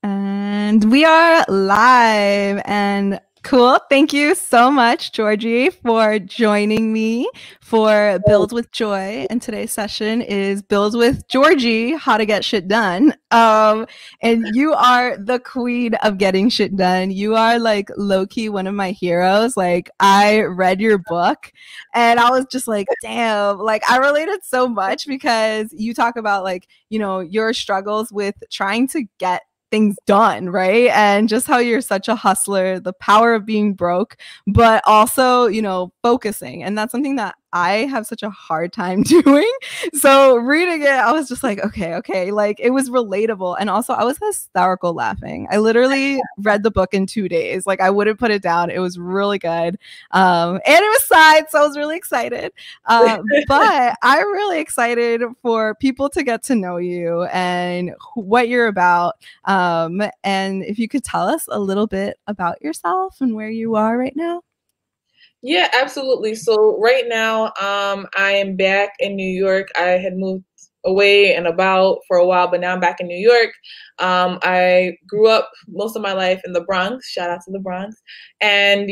And we are live and cool. Thank you so much, Georgie, for joining me for Oh, Build with Joy. And today's session is Build with Georgie, how to get shit done. And you are the queen of getting shit done. You are like low key one of my heroes. Like I read your book and I was just like, damn, like I related so much because you talk about like, your struggles with trying to get things done, right? And just how you're such a hustler, the power of being broke, but also, focusing. And that's something that I have such a hard time doing. So reading it, I was just like, okay. Like it was relatable. And also I was hysterical laughing. I literally read the book in 2 days. Like I wouldn't put it down. It was really good. And it was science, so I was really excited. But I'm really excited for people to get to know you and what you're about. And if you could tell us a little bit about yourself and where you are right now. yeah, absolutely. So right now, I am back in New York. I had moved away and about for a while, but now I'm back in New York. I grew up most of my life in the Bronx. Shout out to the Bronx. And,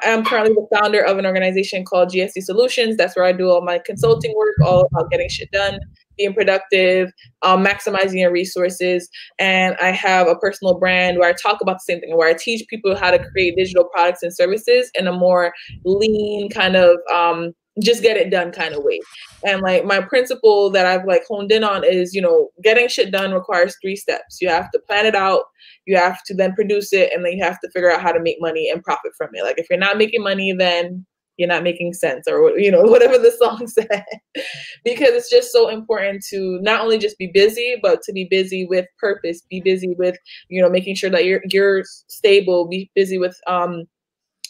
I'm currently the founder of an organization called GSD Solutions. That's where I do all my consulting work, all about getting shit done, being productive, maximizing your resources. And I have a personal brand where I talk about the same thing, where I teach people how to create digital products and services in a more lean kind of just get it done kind of way. And like my principle that I've like honed in on is, getting shit done requires 3 steps. You have to plan it out, you have to then produce it, and then you have to figure out how to make money and profit from it. Like if you're not making money, then you're not making sense, or whatever the song said. Because it's just so important to not only just be busy, but to be busy with purpose, be busy with making sure that you're stable, be busy with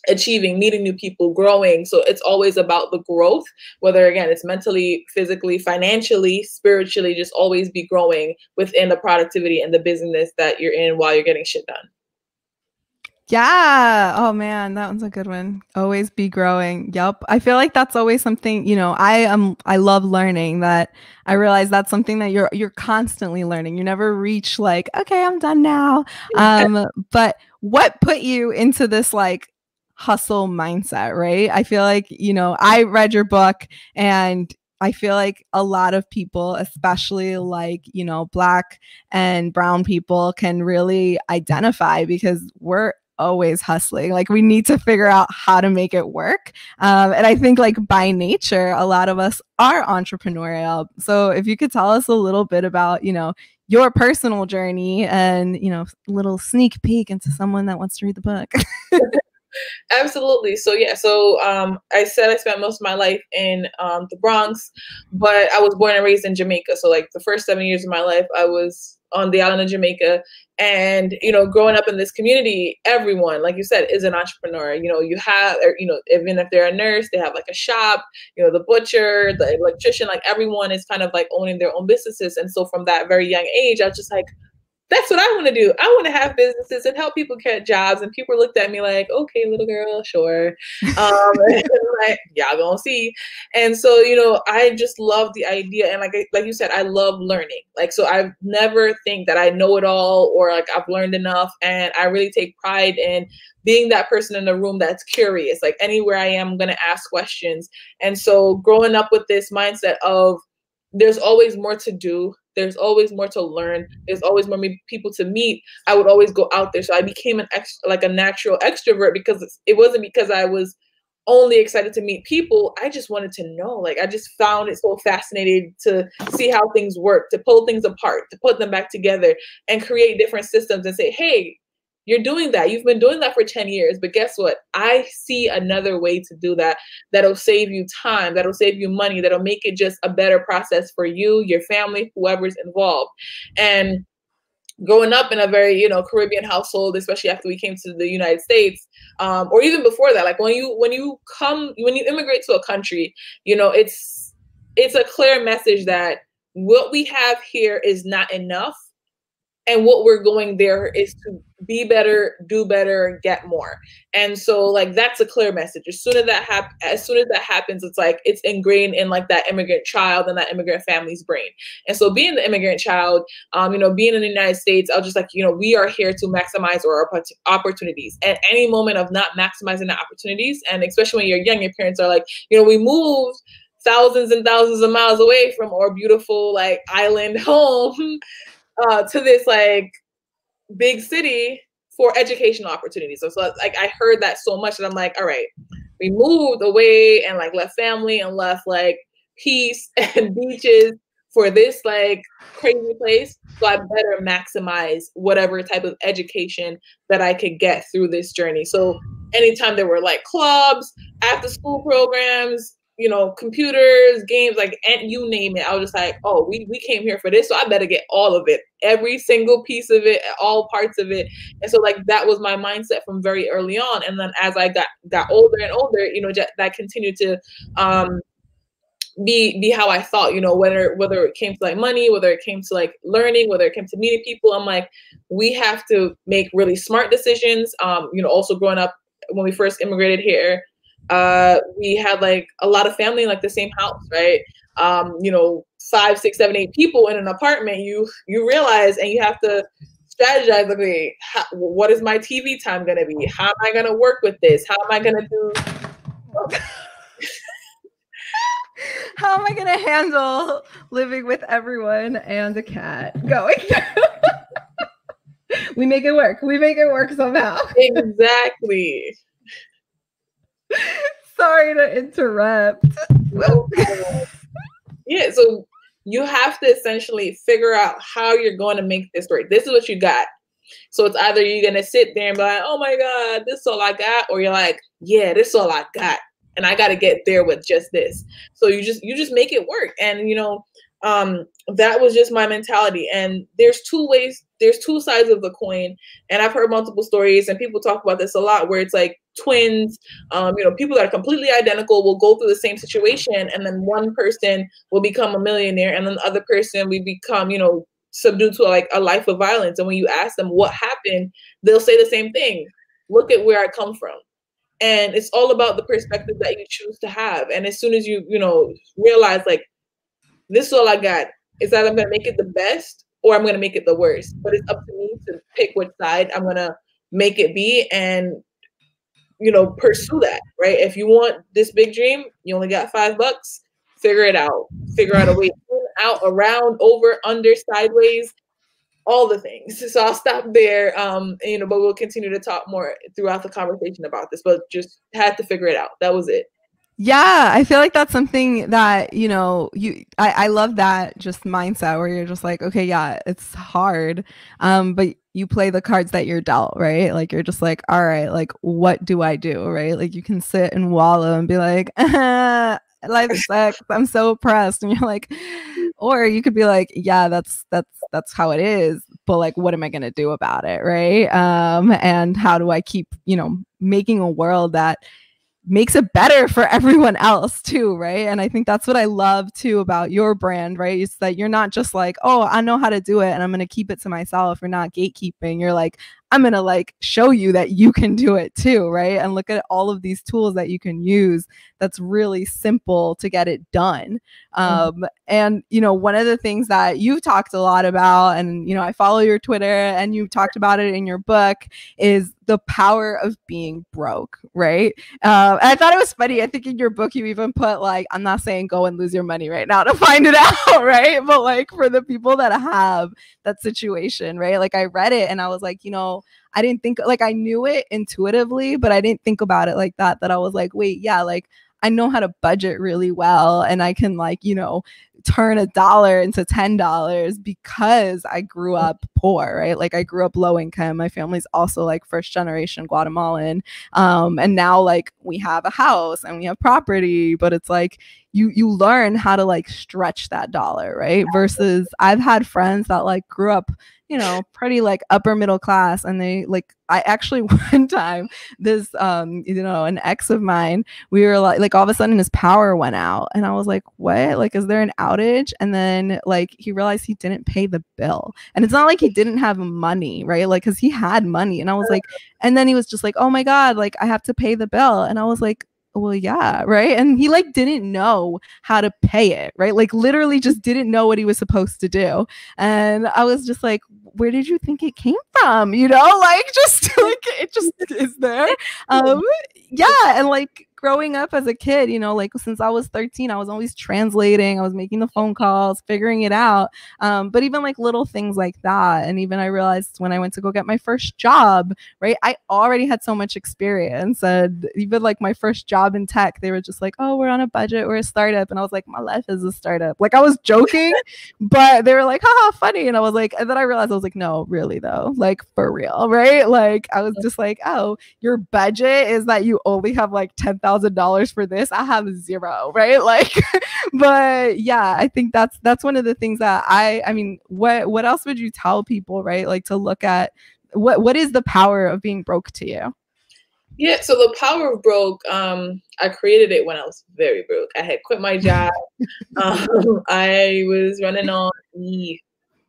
achieving, meeting new people, growing. So it's always about the growth, whether again it's mentally, physically, financially, spiritually, just always be growing within the productivity and the business that you're in while you're getting shit done. Yeah. Oh man, that one's a good one. Always be growing. Yep. I feel like that's always something, I love learning that. I realize that's something that you're constantly learning. You never reach like, okay, I'm done now. But what put you into this like hustle mindset, right? I feel like, I read your book and I feel like a lot of people, especially like, Black and brown people, can really identify because we're always hustling. Like we need to figure out how to make it work. And I think like by nature, a lot of us are entrepreneurial. So if you could tell us a little bit about, your personal journey and, a little sneak peek into someone that wants to read the book. Absolutely. So yeah, I said I spent most of my life in the Bronx, but I was born and raised in Jamaica. So like the first 7 years of my life, I was on the island of Jamaica. And growing up in this community, everyone, like you said, is an entrepreneur. You have, or, even if they're a nurse, they have like a shop. The butcher, the electrician, like everyone is kind of like owning their own businesses. And so from that very young age, I was just like, that's what I want to do. I want to have businesses and help people get jobs. And people looked at me like, okay, little girl, sure. And like, y'all gonna see. And so, I just love the idea. And like you said, I love learning. Like, so I never think that I know it all or like I've learned enough. And I really take pride in being that person in the room that's curious. Like anywhere I am, I'm going to ask questions. And so growing up with this mindset of there's always more to do, there's always more to learn, there's always more people to meet, I would always go out there. So I became a natural extrovert because it wasn't because I was only excited to meet people. I just wanted to know. Like I just found it so fascinating to see how things work, to pull things apart, to put them back together and create different systems and say, hey, you're doing that. You've been doing that for 10 years, but guess what? I see another way to do that. That'll save you time, that'll save you money, that'll make it just a better process for you, your family, whoever's involved. And growing up in a very, Caribbean household, especially after we came to the United States, or even before that, like when you immigrate to a country, it's a clear message that what we have here is not enough, And what we're going there is to be better, do better, get more. And so like that's a clear message. As soon as that happens, it's like it's ingrained in like that immigrant child and that immigrant family's brain. And so being the immigrant child, being in the United States, I was just like, we are here to maximize our opportunities. At any moment of not maximizing the opportunities, and especially when you're young, your parents are like, we moved thousands and thousands of miles away from our beautiful like island home to this like big city for educational opportunities. So like I heard that so much that I'm like, all right, we moved away and like left family and left like peace and beaches for this like crazy place. So I better maximize whatever type of education that I could get through this journey. So anytime there were like clubs, after school programs, computers, games, like, and you name it. I was just like, oh, we came here for this, so I better get all of it, every single piece of it, all parts of it. And so like that was my mindset from very early on. And then as I got older and older, that continued to be how I thought, whether it came to like money, whether it came to like learning, whether it came to meeting people. I'm like, we have to make really smart decisions. Also growing up when we first immigrated here, we had like a lot of family in like the same house, right? 5, 6, 7, 8 people in an apartment. You realize, and you have to strategize. Like, okay, what is my TV time gonna be? How am I gonna work with this? How am I gonna do? How am I gonna handle living with everyone and a cat going? We make it work. We make it work somehow. Exactly. Sorry to interrupt. Yeah, so you have to essentially figure out how you're going to make this work. This is what you got. So it's either you're going to sit there and be like, oh my God, this is all I got. Or you're like, yeah, this is all I got. And I got to get there with just this. So you just make it work. And, that was just my mentality. And there's two sides of the coin. And I've heard multiple stories, and people talk about this a lot, where it's like twins, people that are completely identical will go through the same situation, and then one person will become a millionaire, and then the other person will become, subdued to like a life of violence. And when you ask them what happened, they'll say the same thing. Look at where I come from. And it's all about the perspective that you choose to have. And as soon as you realize like, this is all I got, it's either I'm going to make it the best or I'm going to make it the worst. But it's up to me to pick which side I'm going to make it be and, pursue that, right? If you want this big dream, you only got $5, figure it out. Figure out a way in, out, around, over, under, sideways, all the things. So I'll stop there, but we'll continue to talk more throughout the conversation about this, but just had to figure it out. That was it. Yeah, I feel like that's something that, I love that just mindset where you're just like, okay, yeah, it's hard. But you play the cards that you're dealt, right? Like, you're just like, all right, like, what do I do? Right? Like, you can sit and wallow and be like, life sucks. I'm so oppressed. And you're like, or you could be like, yeah, that's how it is. But like, what am I going to do about it? Right. And how do I keep, making a world that makes it better for everyone else too, right? And I think that's what I love too about your brand, right? It's that you're not just like, oh, I know how to do it and I'm going to keep it to myself. You're not gatekeeping. You're like, I'm going to like show you that you can do it too, right? And look at all of these tools that you can use that's really simple to get it done. And, one of the things that you've talked a lot about, and, I follow your Twitter and you talked about it in your book, is the power of being broke, right? And I thought it was funny. I think in your book, you even put like, I'm not saying go and lose your money right now to find it out, right? But like for the people that have that situation, right? Like I read it and I was like, I didn't think, like I knew it intuitively, but I didn't think about it like that I was like, wait, yeah, like I know how to budget really well. And I can like, turn $1 into $10 because I grew up poor, right? Like I grew up low income. My family's also like first generation Guatemalan. And now like we have a house and we have property, but it's like you learn how to like stretch that dollar, right? Versus I've had friends that like grew up, pretty like upper middle class. And they like, I actually one time this, an ex of mine, we were like all of a sudden his power went out. And I was like, what? Like, is there an outage, and then like he realized he didn't pay the bill. And it's not like he didn't have money, right? Like, because he had money. And I was like, and then he was just like, oh my God, like I have to pay the bill. And I was like, well, yeah, right. And he like didn't know how to pay it, right? Like literally just didn't know what he was supposed to do. And I was just like, where did you think it came from? You know, like just like it just is there. Yeah. And like growing up as a kid, you know, like since I was 13, I was always translating, I was making the phone calls, figuring it out. But even like little things like that. And even I realized when I went to go get my first job, right, I already had so much experience. And even like my first job in tech, they were just like, oh, we're on a budget, we're a startup. And I was like, my life is a startup. Like I was joking, but they were like, haha, funny. And I was like, and then I realized I was like, no, really though, like for real, right? Like I was just like, oh, your budget is that you only have like $10,000 for this. I have zero, right? Like, but yeah, I think that's one of the things that I mean, what else would you tell people, right? Like to look at what is the power of being broke to you? Yeah, so the power of broke, I created it when I was very broke. I had quit my job. I was running on E,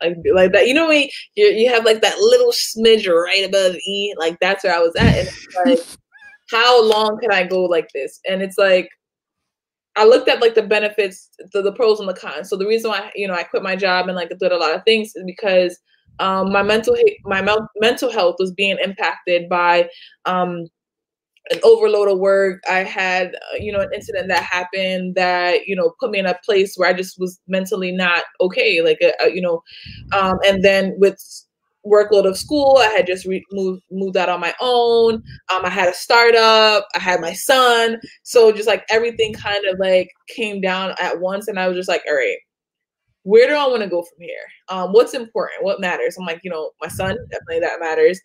like that. You know when you have like that little smidge right above E, like that's where I was at. And it's like, how long can I go like this? And it's like, I looked at like the benefits, the pros and the cons. So the reason why, you know, I quit my job and like did a lot of things is because my mental health was being impacted by an overload of work. I had, you know, an incident that happened that, you know, put me in a place where I just was mentally not okay. Like, you know, and then with workload of school, I had just moved out on my own. I had a startup. I had my son. So just like everything kind of like came down at once. And I was just like, all right, where do I want to go from here? What's important? What matters? I'm like, you know, my son, definitely that matters.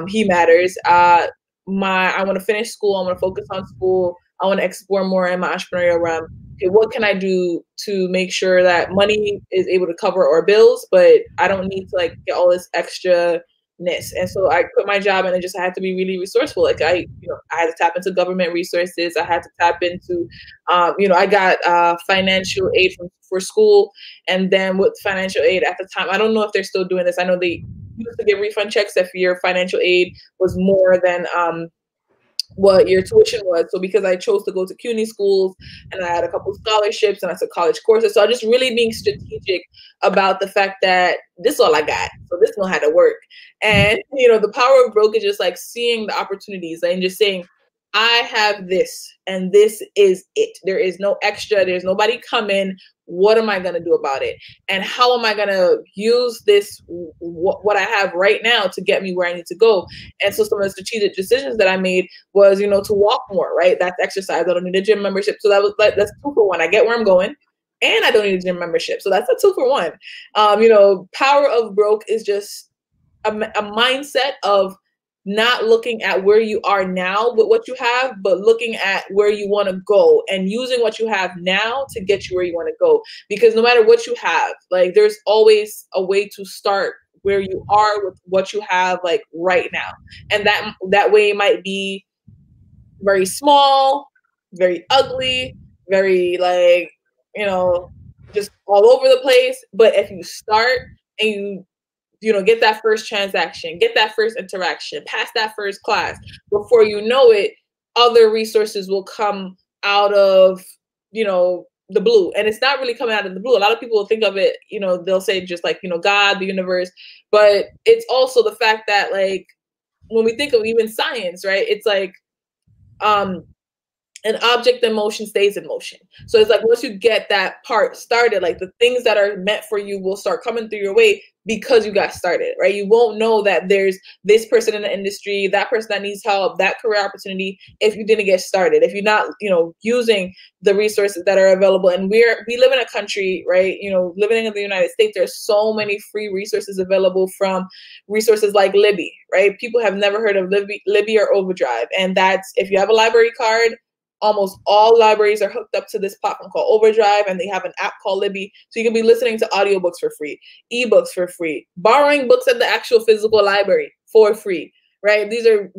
He matters. I want to finish school. I want to focus on school. I want to explore more in my entrepreneurial realm. Okay, what can I do to make sure that money is able to cover our bills, but I don't need to like get all this extra ness. And so I quit my job, and I had to be really resourceful. Like I had to tap into government resources. I had to tap into, I got financial aid for school. And then with financial aid at the time, I don't know if they're still doing this. I know they used to get refund checks if your financial aid was more than what your tuition was. So because I chose to go to CUNY schools and I had a couple of scholarships and I took college courses. So I just really being strategic about the fact that this is all I got. So this one had to work. And, you know, the power of broke is just like seeing the opportunities and just saying, I have this and this is it. There is no extra. There's nobody coming. What am I going to do about it? And how am I going to use this, what I have right now to get me where I need to go? And so some of the strategic decisions that I made was, you know, to walk more, right? That's exercise. I don't need a gym membership. So that's 2 for 1. I get where I'm going and I don't need a gym membership. So that's a 2 for 1. Power of broke is just a mindset of not looking at where you are now with what you have, but looking at where you want to go and using what you have now to get you where you want to go. Because no matter what you have, like there's always a way to start where you are with what you have like right now. And that way might be very small, very ugly, very like, just all over the place. But if you start and get that first transaction, get that first interaction, pass that first class, before you know it, other resources will come out of, the blue. And it's not really coming out of the blue. A lot of people will think of it, they'll say just like, God, the universe, but it's also the fact that like, when we think of even science, right, it's like, an object in motion stays in motion. So it's like once you get that part started, like the things that are meant for you will start coming through your way because you got started, right? You won't know that there's this person in the industry, that person that needs help, that career opportunity if you didn't get started, if you're not, using the resources that are available. And we live in a country, right? Living in the United States, there's so many free resources available, from resources like Libby, right? People have never heard of Libby or Overdrive. And that's, if you have a library card, almost all libraries are hooked up to this platform called Overdrive, and they have an app called Libby. So you can be listening to audiobooks for free, ebooks for free, borrowing books at the actual physical library for free, right? These are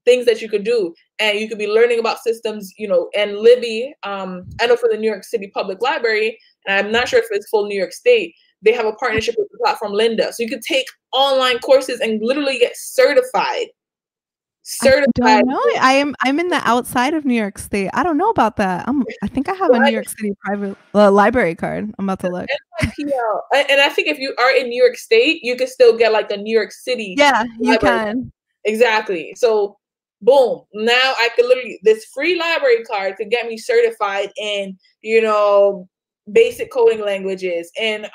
things that you could do. and you could be learning about systems, you know. And Libby, I know for the New York City Public Library, and I'm not sure if it's full New York State, they have a partnership with the platform Linda. So you could take online courses and literally get certified. I don't know. I'm in the outside of New York State. I don't know about that. I think I have a New York City private library card. I'm about to look. NYPL. And I think if you are in New York State, you can still get like a New York City. Yeah, you can. Exactly. So boom, now I could literally, this free library card to get me certified in, you know, basic coding languages and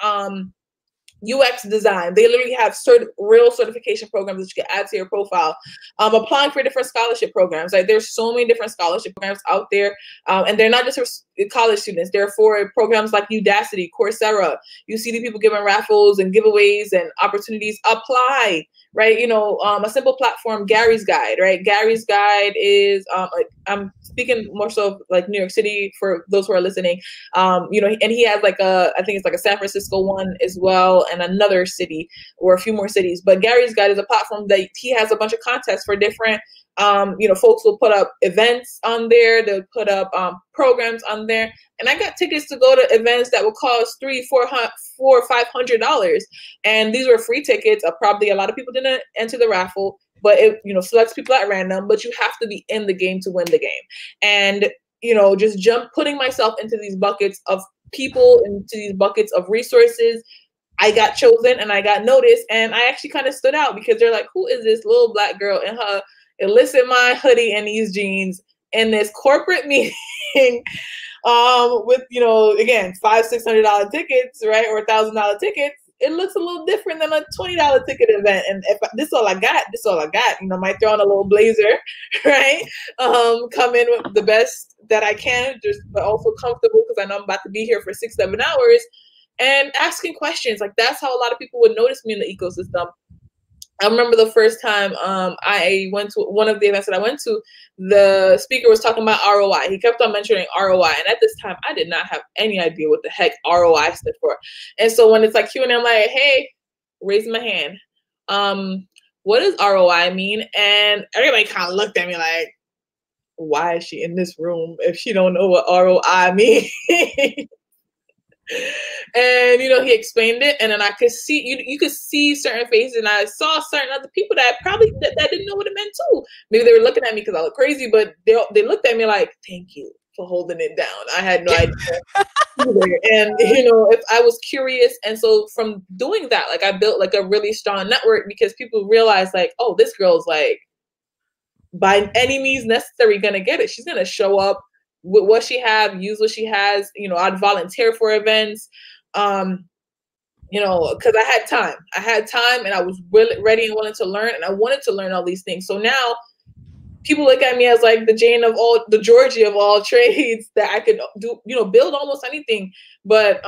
UX design. They literally have real certification programs that you can add to your profile. Applying for different scholarship programs. Like there's so many different scholarship programs out there, and they're not just for college students. They're for programs like Udacity, Coursera. You see the people giving raffles and giveaways and opportunities. Apply, right? You know, a simple platform, Gary's Guide, right? Gary's Guide is like, I'm speaking more so like New York City for those who are listening. You know, and he has like I think it's like a San Francisco one as well, and another city or a few more cities. But Gary's Guide is a platform that he has a bunch of contests for different, you know, folks will put up events on there. They'll put up programs on there. And I got tickets to go to events that would cost $300, $400, $500. And these were free tickets. Probably a lot of people didn't enter the raffle, but it, you know, selects people at random, but you have to be in the game to win the game. And, you know, just putting myself into these buckets of people, into these buckets of resources. I got chosen and I got noticed, and I actually kind of stood out because they're like, who is this little Black girl in her illicit mind hoodie and these jeans in this corporate meeting with, you know, again, $500-$600 tickets, right? Or $1,000 tickets. It looks a little different than a $20 ticket event. And if this is all I got, this is all I got. You know, might throw on a little blazer, right? Come in with the best that I can, but also comfortable because I know I'm about to be here for 6-7 hours. And asking questions, like that's how a lot of people would notice me in the ecosystem. I remember the first time I went to one of the events that I went to, the speaker was talking about ROI. He kept on mentioning ROI. And at this time, I did not have any idea what the heck ROI stood for. And so when it's like Q&A, I'm like, hey, raise my hand. What does ROI mean? And everybody kind of looked at me like, why is she in this room if she don't know what ROI means? And, you know, he explained it, and then I could see, you could see certain faces, and I saw certain other people that probably that didn't know what it meant too. Maybe they were looking at me because I look crazy, but they looked at me like, thank you for holding it down. I had no idea either. And, you know, if I was curious, and so from doing that, like I built like a really strong network because people realized like, oh, this girl's like, by any means necessary, gonna get it. She's gonna show up with what she have, use what she has. You know, I'd volunteer for events, you know, because I had time and I was really ready and willing to learn, and I wanted to learn all these things. So now people look at me as like the Georgie of all trades, that I could do, you know, build almost anything. But,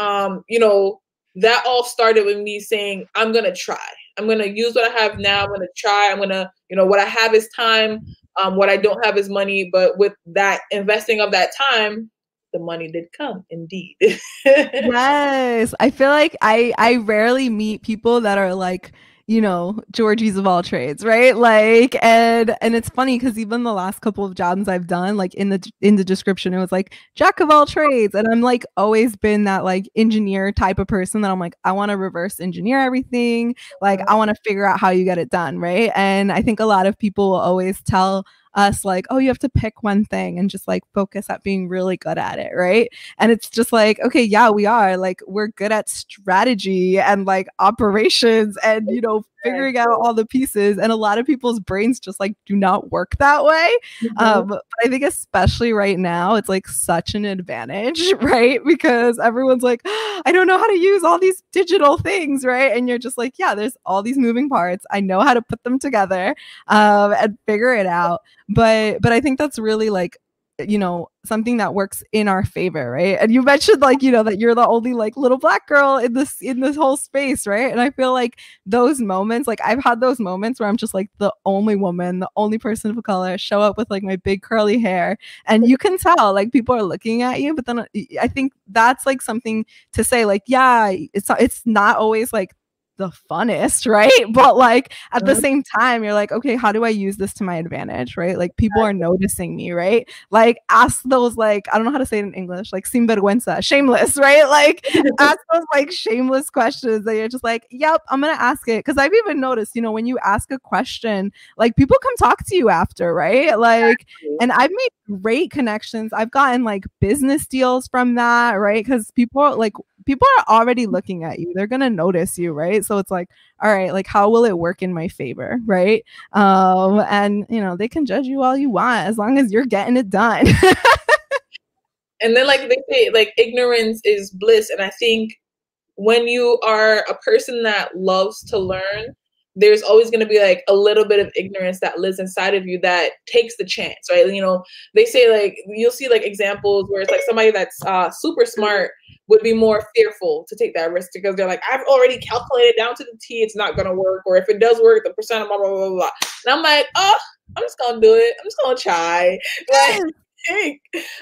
you know, that all started with me saying, I'm going to try. I'm going to use what I have now. I'm going to try. I'm going to, you know, what I have is time. What I don't have is money. But with that investing of that time, the money did come, indeed. Yes. I feel like I rarely meet people that are like, you know, Georgies of all trades, right? Like, and it's funny because even the last couple of jobs I've done, like in the description, it was like jack of all trades, and I'm like always been that like engineer type of person that I'm like, I want to reverse engineer everything, like I want to figure out how you get it done, right? And I think a lot of people will always tell us like, oh, you have to pick one thing and just like focus at being really good at it, right? And it's just like, okay, yeah, we are like, we're good at strategy and like operations and, you know, figuring out all the pieces. And a lot of people's brains just like do not work that way. But I think especially right now, it's like such an advantage, right? Because everyone's like, I don't know how to use all these digital things, right? And you're just like, yeah, there's all these moving parts. I know how to put them together and figure it out. But I think that's really like, you know, something that works in our favor, right? And you mentioned like, you know, that you're the only like little Black girl in this whole space, right? And I feel like those moments, like I've had those moments where I'm just like the only woman, the only person of color, show up with like my big curly hair, and you can tell like people are looking at you. But then I think that's like something to say like, yeah, it's not always like the funnest, right? But like at the same time, you're like, okay, how do I use this to my advantage, right? Like people are noticing me, right? Like ask those, like, I don't know how to say it in English, like sinvergüenza, shameless, right? Like ask those like shameless questions that you're just like, yep, I'm gonna ask it. Because I've even noticed, you know, when you ask a question, like people come talk to you after, right? Like, and I've made great connections. I've gotten like business deals from that, right? Because people are already looking at you. They're gonna notice you, right? So it's like, all right, like how will it work in my favor, right? And you know, they can judge you all you want as long as you're getting it done. And then like they say, like ignorance is bliss. And I think when you are a person that loves to learn, there's always going to be like a little bit of ignorance that lives inside of you that takes the chance, right? You know, they say like, you'll see like examples where it's like somebody that's super smart would be more fearful to take that risk because they're like, I've already calculated down to the T, it's not going to work. Or if it does work, the percent of blah, blah, blah, blah. And I'm like, oh, I'm just going to do it. I'm just going to try. Like,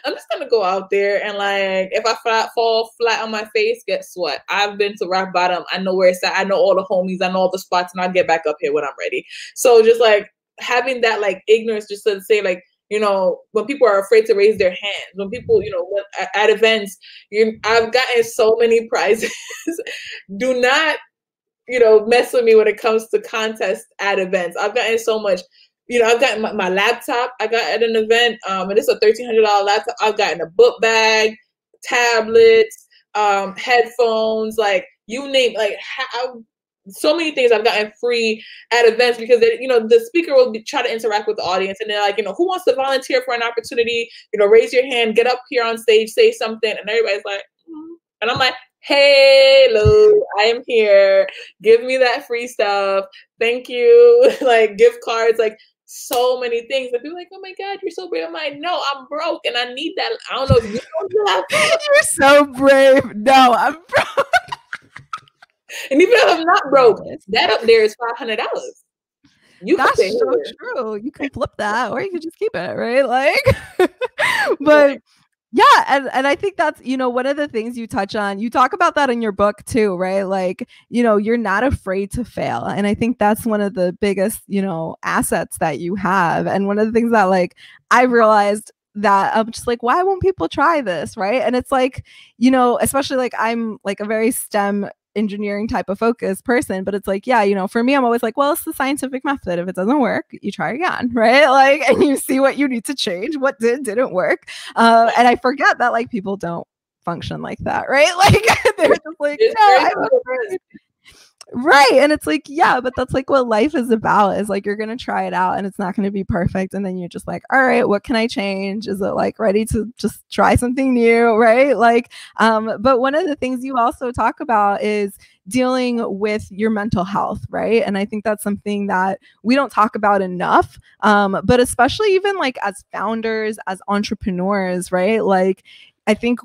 I'm just gonna go out there and like if I fall flat on my face, guess what? I've been to rock bottom. I know where it's at. I know all the homies. I know all the spots, and I'll get back up here when I'm ready. So just like having that like ignorance, just to say like, you know, when people are afraid to raise their hands, when people, you know, when, at events, I've gotten so many prizes. Do not, you know, mess with me when it comes to contests at events. I've gotten so much. You know, I've gotten my laptop I got at an event, and it's a $1,300 laptop. I've gotten a book bag, tablets, headphones, like you name, like so many things I've gotten free at events because they, you know, the speaker will try to interact with the audience, and they're like, you know, who wants to volunteer for an opportunity? You know, raise your hand, get up here on stage, say something, and everybody's like, and I'm like, hello, I am here. Give me that free stuff. Thank you. Like gift cards, like so many things. But people are like, oh my God, you're so brave. I'm like, no, I'm broke and I need that. I don't know if you don't have that. You're so brave. No, I'm broke. And even if I'm not broke, that up there is $500. That's so true. You can flip that or you can just keep it, right? Like, but yeah, and I think that's, you know, one of the things you touch on. You talk about that in your book too, right? Like, you know, you're not afraid to fail. And I think that's one of the biggest, you know, assets that you have. And one of the things that like I realized that I'm just like, why won't people try this? Right. And it's like, you know, especially like I'm like a very STEM engineering type of focus person, but it's like, yeah, you know, for me, I'm always like, well, it's the scientific method. If it doesn't work, you try again, right? Like, and you see what you need to change, what didn't work. And I forget that like people don't function like that, right? Like they're just like, no, right. And it's like, yeah, but that's like what life is about, is like you're gonna try it out and it's not gonna be perfect. And then you're just like, all right, what can I change? Is it like ready to just try something new? Right. Like, but one of the things you also talk about is dealing with your mental health, right? And I think that's something that we don't talk about enough. But especially even like as founders, as entrepreneurs, right? Like I think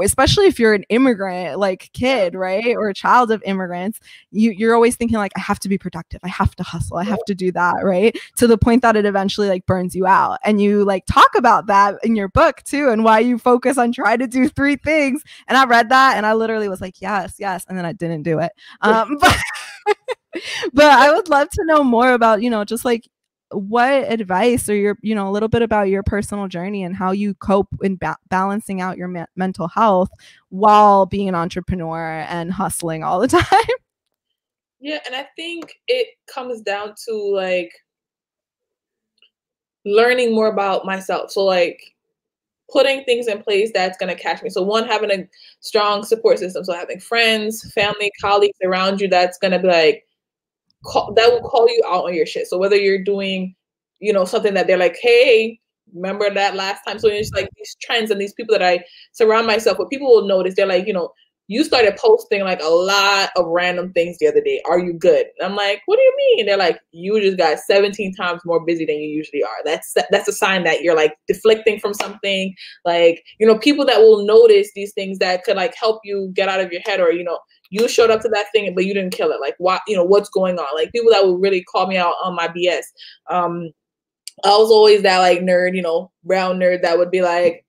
especially if you're an immigrant like kid, right, or a child of immigrants, you're always thinking like, I have to be productive, I have to hustle, I have to do that, right, to the point that it eventually like burns you out. And you like talk about that in your book too, and why you focus on trying to do 3 things. And I read that and I literally was like, yes, and then I didn't do it. But I would love to know more about, you know, just like what advice or your, you know, a little bit about your personal journey and how you cope in balancing out your mental health while being an entrepreneur and hustling all the time. Yeah, and I think it comes down to like learning more about myself. So like putting things in place that's going to catch me. So one, having a strong support system. So having friends, family, colleagues around you that's going to be like, that will call you out on your shit. So whether you're doing, you know, something that they're like, hey, remember that last time? So it's like these trends and these people that I surround myself with, people will notice. They're like, you know, you started posting like a lot of random things the other day. Are you good? And I'm like, what do you mean? They're like, you just got 17 times more busy than you usually are. That's a sign that you're like deflecting from something. Like, you know, people that will notice these things that could like help you get out of your head, or, you know, you showed up to that thing, but you didn't kill it. Like, why, you know, what's going on? Like people that will really call me out on my BS. I was always that like nerd, you know, brown nerd that would be like,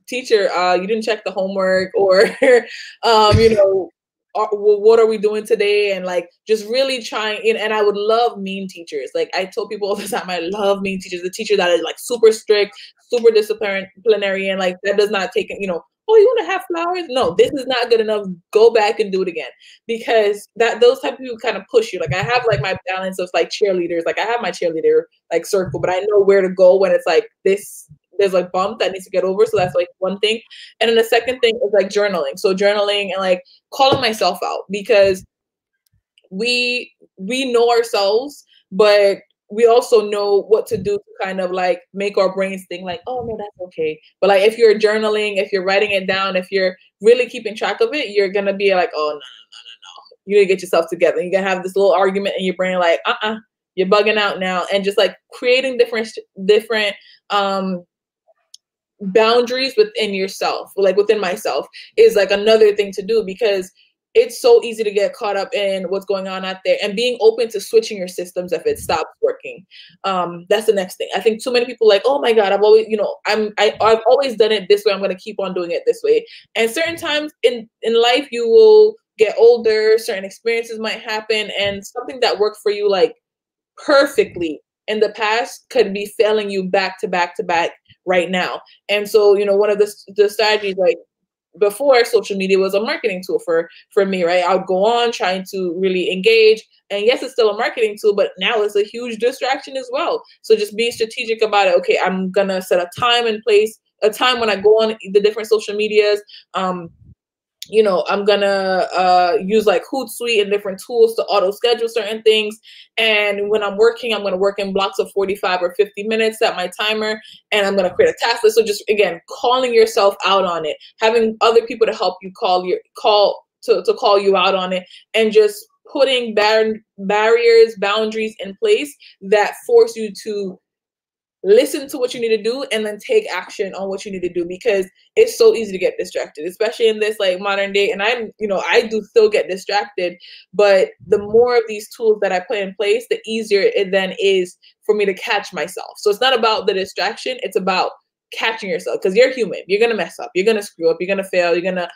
teacher, you didn't check the homework, or, you know, what are we doing today? And like, just really trying, and I would love mean teachers. Like I told people all the time, I love mean teachers, the teacher that is like super strict, super disciplinary, and like, that does not take, oh, you want to have flowers? No, this is not good enough. Go back and do it again. Because those type of people kind of push you. Like I have like my balance of like cheerleaders. Like I have my cheerleader like circle, but I know where to go when it's like this, there's like bump that needs to get over. So that's like one thing. And then the second thing is like journaling. So journaling and like calling myself out, because we know ourselves, but we also know what to do to kind of like make our brains think like, oh no, that's okay. But like if you're journaling, if you're writing it down, if you're really keeping track of it, you're gonna be like, oh no. You need to get yourself together. You're gonna have this little argument in your brain like, you're bugging out now. And just like creating different boundaries within yourself, like within myself, is like another thing to do, because it's so easy to get caught up in what's going on out there, and being open to switching your systems if it stops working. That's the next thing. I think too many people like, oh my God, I've always, I've always done it this way. I'm going to keep on doing it this way. And certain times in life, you will get older, certain experiences might happen, and something that worked for you like perfectly in the past could be failing you back to back to back right now. And so, one of the strategies, like before, social media was a marketing tool for me, right? I would go on trying to really engage, and yes, it's still a marketing tool, but now it's a huge distraction as well. So just being strategic about it. Okay, I'm gonna set a time and place, a time when I go on the different social medias. I'm gonna use like Hootsuite and different tools to auto schedule certain things. And when I'm working, I'm gonna work in blocks of 45 or 50 minutes, set my timer, and I'm gonna create a task list. So just again, calling yourself out on it, having other people to help you call you out on it, and just putting barriers, boundaries in place that force you to listen to what you need to do and then take action on what you need to do, because it's so easy to get distracted, especially in this like modern day. And I do still get distracted, but the more of these tools that I put in place, the easier it then is for me to catch myself. So it's not about the distraction, it's about catching yourself, because you're human. You're gonna mess up, you're gonna screw up, you're gonna fail, you're gonna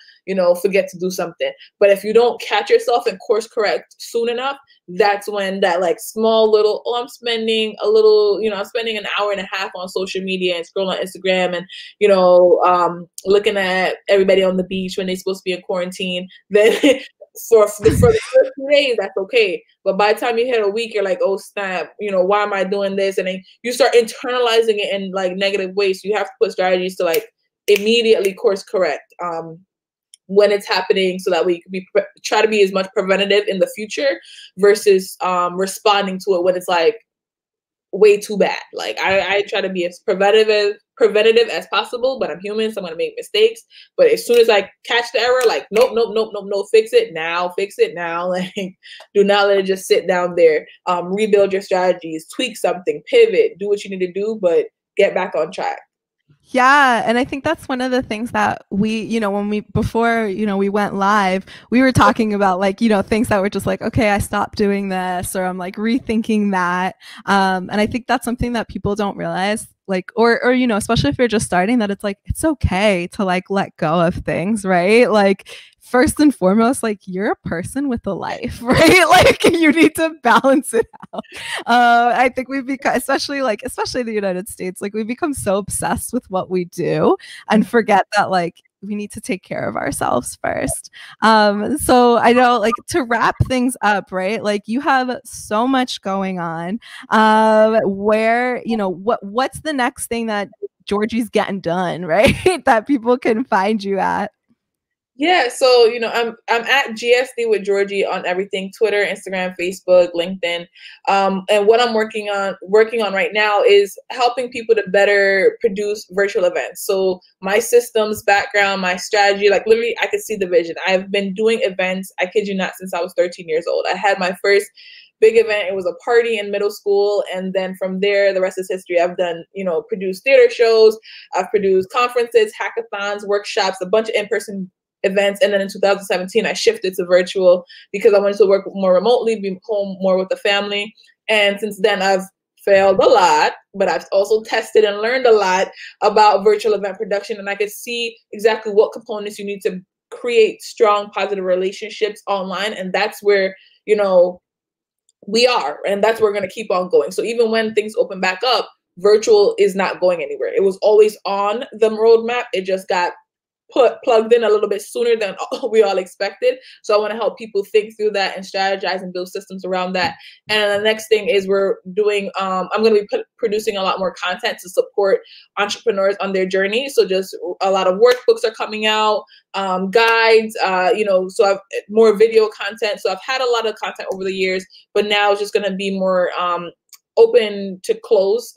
forget to do something. But if you don't catch yourself and course correct soon enough, that's when that like small little, I'm spending an hour and a half on social media and scroll on Instagram, and looking at everybody on the beach when they're supposed to be in quarantine, then for the first few days, that's okay. But by the time you hit a week, you're like, oh snap, why am I doing this? And then you start internalizing it in like negative ways. So you have to put strategies to like immediately course correct when it's happening, so that we could try to be as much preventative in the future versus responding to it when it's like way too bad. Like I try to be as preventative as possible, but I'm human, so I'm gonna make mistakes. But as soon as I catch the error, like nope, fix it now. Like do not let it just sit down there. Rebuild your strategies, tweak something, pivot, do what you need to do, but get back on track. Yeah. And I think that's one of the things that before we went live, we were talking about like, things that were just like, okay, I stopped doing this, or I'm like rethinking that. And I think that's something that people don't realize, like, or especially if you're just starting, that it's like, it's okay to like let go of things, right? Like, first and foremost, like you're a person with a life, right? Like you need to balance it out. I think we've become, especially the United States, like we've become so obsessed with what we do and forget that like we need to take care of ourselves first. So I know, like, to wrap things up, right? Like you have so much going on. What's the next thing that Georgie's getting done, right? That people can find you at? Yeah, so I'm at GSD with Georgie on everything: Twitter, Instagram, Facebook, LinkedIn. And what I'm working on right now is helping people to better produce virtual events. So my systems background, my strategy, like literally I could see the vision. I've been doing events, I kid you not, since I was 13 years old. I had my first big event. It was a party in middle school. And then from there, the rest is history. I've done, produced theater shows. I've produced conferences, hackathons, workshops, a bunch of in-person events. And then in 2017, I shifted to virtual because I wanted to work more remotely, be home more with the family. And since then, I've failed a lot, but I've also tested and learned a lot about virtual event production. And I could see exactly what components you need to create strong, positive relationships online. And that's where, we are, and that's where we're going to keep on going. So even when things open back up, virtual is not going anywhere. It was always on the roadmap. It just got plugged in a little bit sooner than we all expected. So I want to help people think through that and strategize and build systems around that. And the next thing is we're doing, I'm going to be producing a lot more content to support entrepreneurs on their journey. So just a lot of workbooks are coming out, guides, so I've more video content. So I've had a lot of content over the years, but now it's just going to be more open to close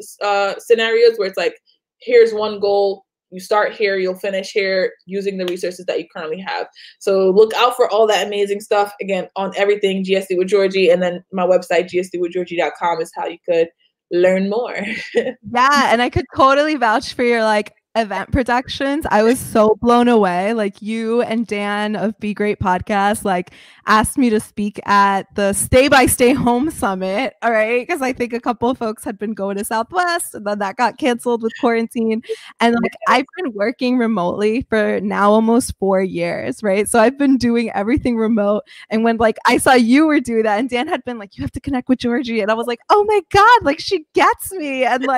scenarios where it's like, here's one goal. You start here, you'll finish here using the resources that you currently have. So look out for all that amazing stuff. Again, on everything GSD with Georgie, and then my website, gsdwithgeorgie.com, is how you could learn more. Yeah, and I could totally vouch for your event productions. I was so blown away. You and Dan of Be Great Podcast asked me to speak at the Stay by Stay Home Summit. All right, because I think a couple of folks had been going to Southwest, and then that got canceled with quarantine. And I've been working remotely for now almost 4 years, right? So I've been doing everything remote. And when I saw you were doing that, and Dan had been you have to connect with Georgie, and I was like, oh my God, she gets me, and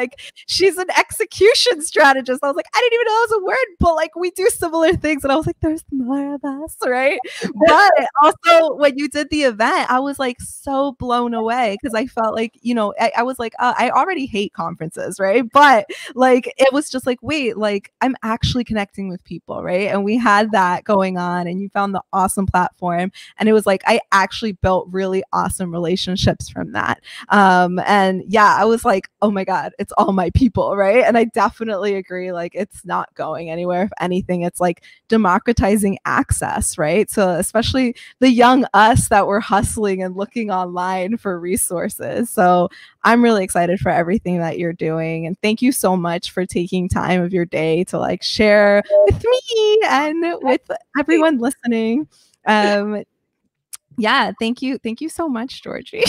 she's an execution strategist. I was like, I didn't even know that was a word, but we do similar things. And I was like, there's more of us, right? But also when you did the event, I was so blown away because I felt I was I already hate conferences, right? But it was just wait, I'm actually connecting with people, right? And we had that going on, and you found the awesome platform. And it was I actually built really awesome relationships from that. And yeah, I was oh my God, it's all my people, right? And I definitely agree. It's not going anywhere. If anything, it's democratizing access, right? So especially the young us that were hustling and looking online for resources. So I'm really excited for everything that you're doing. And thank you so much for taking time of your day to share with me and with everyone listening. Yeah, thank you. Thank you so much, Georgie.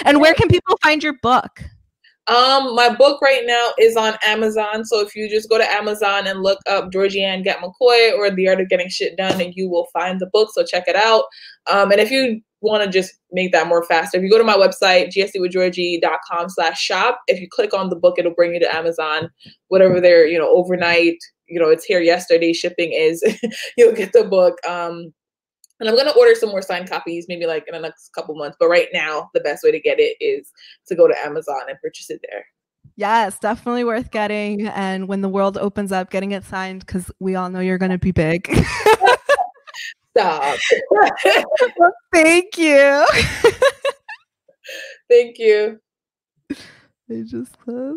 And where can people find your book? My book right now is on Amazon. So if you just go to Amazon and look up Georgie Ann Get McCoy or The Art of Getting Shit Done, and you will find the book. So check it out. And if you want to just make that more faster, if you go to my website, gsdwithgeorgie.com/shop, if you click on the book, it'll bring you to Amazon, whatever their, overnight, it's here yesterday shipping is, you'll get the book. And I'm going to order some more signed copies, maybe in the next couple months. But right now, the best way to get it is to go to Amazon and purchase it there. Yes, definitely worth getting. And when the world opens up, getting it signed, because we all know you're going to be big. Stop. Thank you. Thank you. I just love